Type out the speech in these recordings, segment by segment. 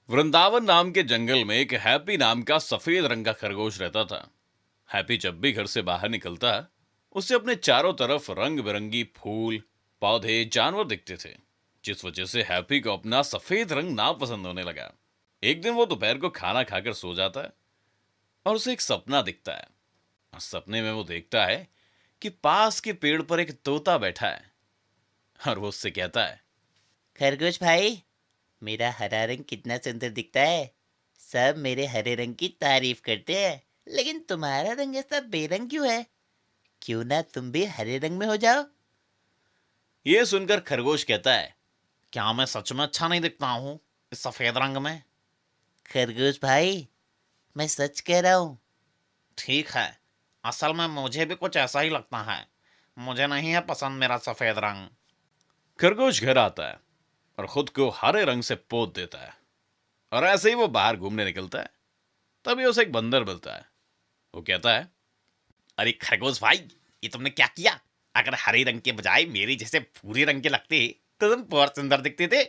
वृंदावन नाम के जंगल में एक हैप्पी नाम का सफेद रंग का खरगोश रहता था। हैप्पी जब भी घर से बाहर निकलता, उसे अपने चारों तरफ रंग बिरंगी फूल, पौधे, जानवर दिखते थे, जिस वजह से हैप्पी को अपना सफेद रंग ना पसंद होने लगा। एक दिन वो दोपहर को खाना खाकर सो जाता है और उसे एक सपना दिखता है। और सपने में वो देखता है कि पास के पेड़ पर एक तोता बैठा है और वो उससे कहता है, खरगोश भाई, मेरा हरा रंग कितना सुंदर दिखता है। सब मेरे हरे रंग की तारीफ करते हैं, लेकिन तुम्हारा रंग ऐसा बेरंग क्यों है? क्यों ना तुम भी हरे रंग में हो जाओ? ये सुनकर खरगोश कहता है, क्या मैं सच में अच्छा नहीं दिखता हूँ इस सफेद रंग में? खरगोश भाई, मैं सच कह रहा हूँ। ठीक है, असल में मुझे भी कुछ ऐसा ही लगता है। मुझे नहीं है पसंद मेरा सफेद रंग। खरगोश घर आता है और खुद को हरे रंग से पोत देता है, और ऐसे ही वो बाहर घूमने निकलता है। तभी उसे एक बंदर मिलता है। वो कहता है, अरे खरगोश भाई, ये तुमने क्या किया? अगर हरे रंग के बजाय मेरे जैसे भूरे रंग के लगते तो तुम बहुत सुंदर दिखते थे।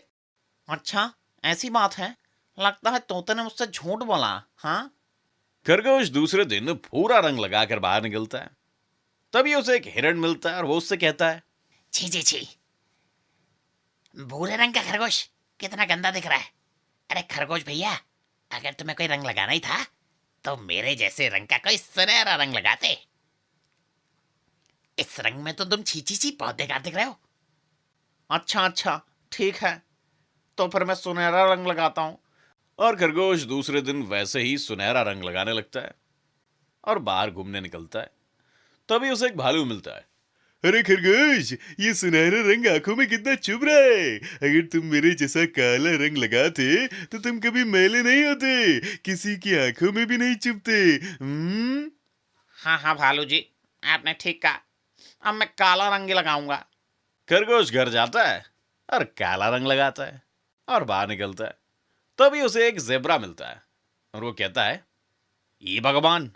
अच्छा, ऐसी बात है। लगता है तोते ने मुझसे झूठ बोला। हाँ। खरगोश दूसरे दिन भूरा रंग लगाकर बाहर निकलता है। तभी उसे एक हिरण मिलता है और वो उससे कहता है, छी छी छी, भूरे रंग का खरगोश कितना गंदा दिख रहा है। अरे खरगोश भैया, अगर तुम्हें कोई रंग लगाना ही था तो मेरे जैसे रंग का कोई सुनहरा रंग लगाते। इस रंग में तो तुम छी छी छी बहुत बेकार दिख रहे हो। अच्छा अच्छा, ठीक है, तो फिर मैं सुनहरा रंग लगाता हूँ। और खरगोश दूसरे दिन वैसे ही सुनहरा रंग लगाने लगता है और बाहर घूमने निकलता है। तभी उसे एक भालू मिलता है। अरे खरगोश, ये सुनहरा रंग आंखों में कितना चुभ रहा है। अगर तुम मेरे जैसा काला रंग लगाते तो तुम कभी मैले नहीं होते, किसी की आंखों में भी नहीं चुभते। हाँ हाँ भालू जी, आपने ठीक कहा। अब मैं काला रंग ही लगाऊंगा। खरगोश घर जाता है और काला रंग लगाता है और बाहर निकलता है। तभी उसे एक जेब्रा मिलता है और वो कहता है, ये भगवान,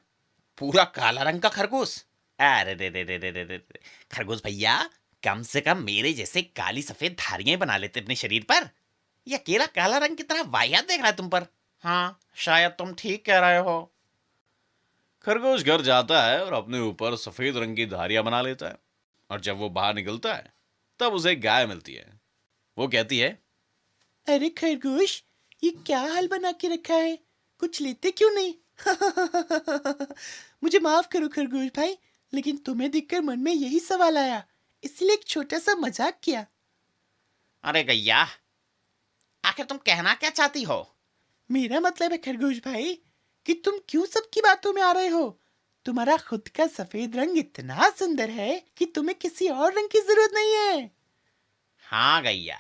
पूरा काला रंग का खरगोश। अरे रे रे रे रे रे रे रे। खरगोश भैया, कम से कम मेरे जैसे काली सफेद धारियां बना लेते अपने शरीर पर। यह अकेला काला रंग कितना वाहियात देख रहा है तुम पर। हाँ, शायद तुम ठीक कह रहे हो। खरगोश घर जाता है और अपने ऊपर सफेद रंग की धारियां बना लेता है। और जब वो बाहर निकलता है, तब उसे एक गाय मिलती है। वो कहती है, अरे खरगोश, ये क्या हाल बना के रखा है? कुछ लेते क्यों नहीं? मुझे माफ करो खरगोश भाई, लेकिन तुम्हें देखकर मन में यही सवाल आया, इसलिए एक छोटा सा मजाक किया। अरे गैया, आखिर तुम कहना क्या चाहती हो? मेरा मतलब है खरगोश भाई कि तुम क्यों सबकी बातों में आ रहे हो। तुम्हारा खुद का सफेद रंग इतना सुंदर है कि तुम्हें किसी और रंग की जरूरत नहीं है। हाँ गैया,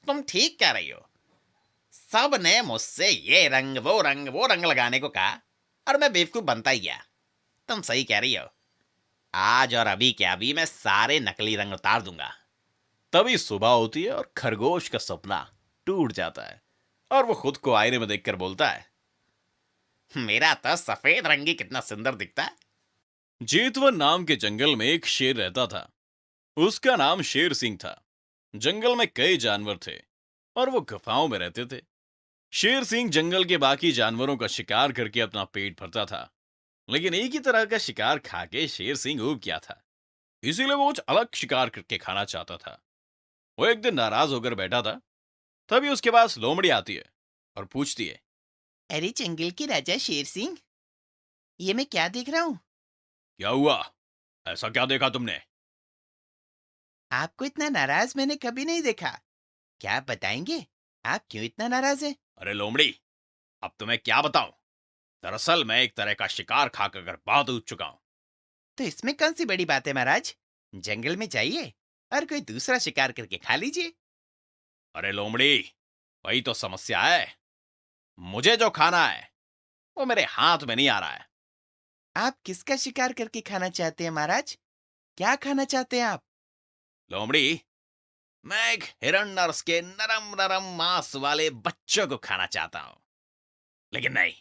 तुम ठीक कह रही हो। सब ने मुझसे ये रंग वो रंग लगाने को कहा, और मैं बेवकूफ बनता ही गया। तुम सही कह रही हो। आज और अभी के अभी मैं सारे नकली रंग उतार दूंगा। तभी सुबह होती है और खरगोश का सपना टूट जाता है और वो खुद को आईने में देखकर बोलता है, मेरा तो सफेद रंग ही कितना सुंदर दिखता है। जेतवन नाम के जंगल में एक शेर रहता था। उसका नाम शेर सिंह था। जंगल में कई जानवर थे और वो गुफाओं में रहते थे। शेर सिंह जंगल के बाकी जानवरों का शिकार करके अपना पेट भरता था, लेकिन एक ही तरह का शिकार खा के शेर सिंह ऊब गया था। इसीलिए वो कुछ अलग शिकार करके खाना चाहता था। वो एक दिन नाराज होकर बैठा था। तभी उसके पास लोमड़ी आती है और पूछती है, अरे जंगल के राजा शेर सिंह, ये मैं क्या देख रहा हूँ? क्या हुआ? ऐसा क्या देखा तुमने? आपको इतना नाराज मैंने कभी नहीं देखा। क्या आप बताएंगे, आप क्यों इतना नाराज हैं? अरे लोमड़ी, अब तुम्हें क्या बताऊं? दरअसल मैं एक तरह का शिकार खाकर बहुत ऊब चुका हूं। तो इसमें कौन सी बड़ी बात है महाराज? जंगल में जाइए और कोई दूसरा शिकार करके खा लीजिए। अरे लोमड़ी, वही तो समस्या है। मुझे जो खाना है वो मेरे हाथ में नहीं आ रहा है। आप किसका शिकार करके खाना चाहते हैं महाराज? क्या खाना चाहते हैं आप? लोमड़ी, मैं एक हिरण और उसके नरम नरम मांस वाले बच्चों को खाना चाहता हूं। लेकिन नहीं,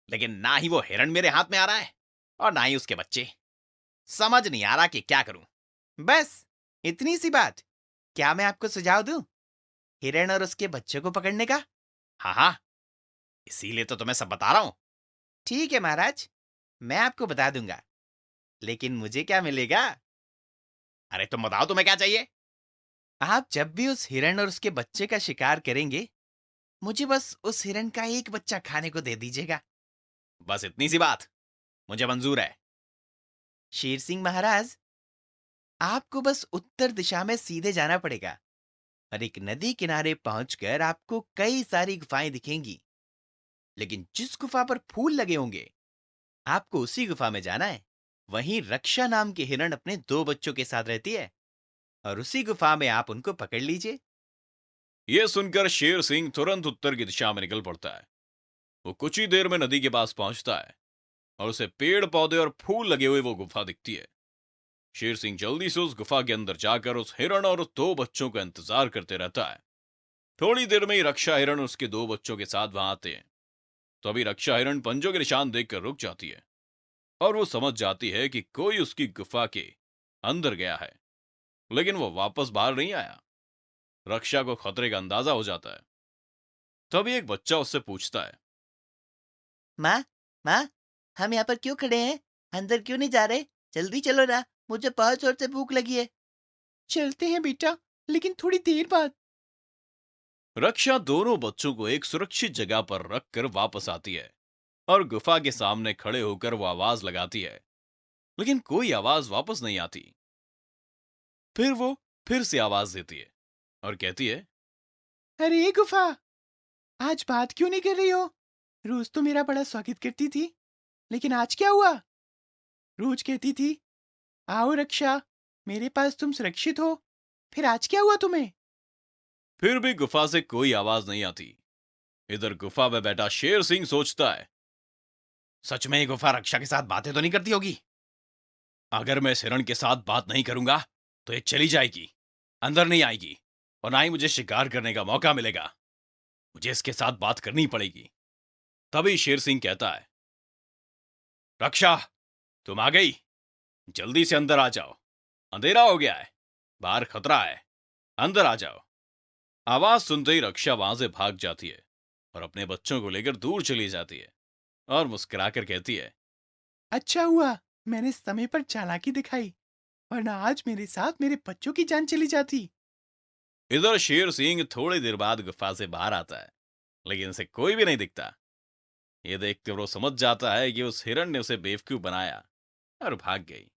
लेकिन ना ही वो हिरण मेरे हाथ में आ रहा है और ना ही उसके बच्चे। समझ नहीं आ रहा कि क्या करूं। बस इतनी सी बात? क्या मैं आपको सुझाव दूं हिरण और उसके बच्चों को पकड़ने का? हाँ हाँ, इसीलिए तो तुम्हें सब बता रहा हूं। ठीक है महाराज, मैं आपको बता दूंगा, लेकिन मुझे क्या मिलेगा? अरे तुम बताओ तुम्हें क्या चाहिए। आप जब भी उस हिरण और उसके बच्चे का शिकार करेंगे, मुझे बस उस हिरण का एक बच्चा खाने को दे दीजिएगा। बस इतनी सी बात मुझे मंजूर है। शेर सिंह महाराज, आपको बस उत्तर दिशा में सीधे जाना पड़ेगा और एक नदी किनारे पहुंचकर आपको कई सारी गुफाएं दिखेंगी। लेकिन जिस गुफा पर फूल लगे होंगे, आपको उसी गुफा में जाना है। वहीं रक्षा नाम की हिरण अपने 2 बच्चों के साथ रहती है और उसी गुफा में आप उनको पकड़ लीजिए। यह सुनकर शेर सिंह तुरंत उत्तर की दिशा में निकल पड़ता है। वो कुछ ही देर में नदी के पास पहुंचता है और उसे पेड़ पौधे और फूल लगे हुए वो गुफा दिखती है। शेर सिंह जल्दी से उस गुफा के अंदर जाकर उस हिरण और उस 2 बच्चों का इंतजार करते रहता है। थोड़ी देर में ही रक्षा हिरण उसके 2 बच्चों के साथ वहां आते हैं। तो अभी रक्षा हिरण पंजों के निशान देखकर रुक जाती है और वो समझ जाती है कि कोई उसकी गुफा के अंदर गया है, लेकिन वो वापस बाहर नहीं आया। रक्षा को खतरे का अंदाजा हो जाता है। तभी एक बच्चा उससे पूछता है। माँ, माँ, हम यहाँ पर क्यों खड़े हैं? अंदर क्यों नहीं जा रहे? जल्दी चलो ना, मुझे बहुत जोर से भूख लगी है। चलते हैं बेटा, लेकिन थोड़ी देर बाद। रक्षा दोनों बच्चों को एक सुरक्षित जगह पर रखकर वापस आती है और गुफा के सामने खड़े होकर वो आवाज लगाती है, लेकिन कोई आवाज वापस नहीं आती। फिर वो फिर से आवाज देती है और कहती है। अरे गुफा, आज बात क्यों नहीं कर रही हो? रोज तो मेरा बड़ा स्वागत करती थी, लेकिन आज क्या हुआ? रोज कहती थी, आओ रक्षा, मेरे पास तुम सुरक्षित हो। फिर आज क्या हुआ तुम्हें? फिर भी गुफा से कोई आवाज नहीं आती। इधर गुफा में बैठा शेर सिंह सोचता है, सच में ये गुफा रक्षा के साथ बातें तो नहीं करती होगी। अगर मैं इस हिरण के साथ बात नहीं करूंगा तो ये चली जाएगी, अंदर नहीं आएगी और ना ही मुझे शिकार करने का मौका मिलेगा। मुझे इसके साथ बात करनी पड़ेगी। तभी शेर सिंह कहता है, रक्षा, तुम आ गई। जल्दी से अंदर आ जाओ, अंधेरा हो गया है, बाहर खतरा है, अंदर आ जाओ। आवाज सुनते ही रक्षा वहां से भाग जाती है और अपने बच्चों को लेकर दूर चली जाती है और मुस्कुराकर कहती है, अच्छा हुआ मैंने समय पर चालाकी दिखाई, वरना आज मेरे साथ मेरे बच्चों की जान चली जाती। इधर शेर सिंह थोड़ी देर बाद गुफा से बाहर आता है, लेकिन उसे कोई भी नहीं दिखता। ये देखकर वो समझ जाता है कि उस हिरण ने उसे बेवकूफ बनाया और भाग गई।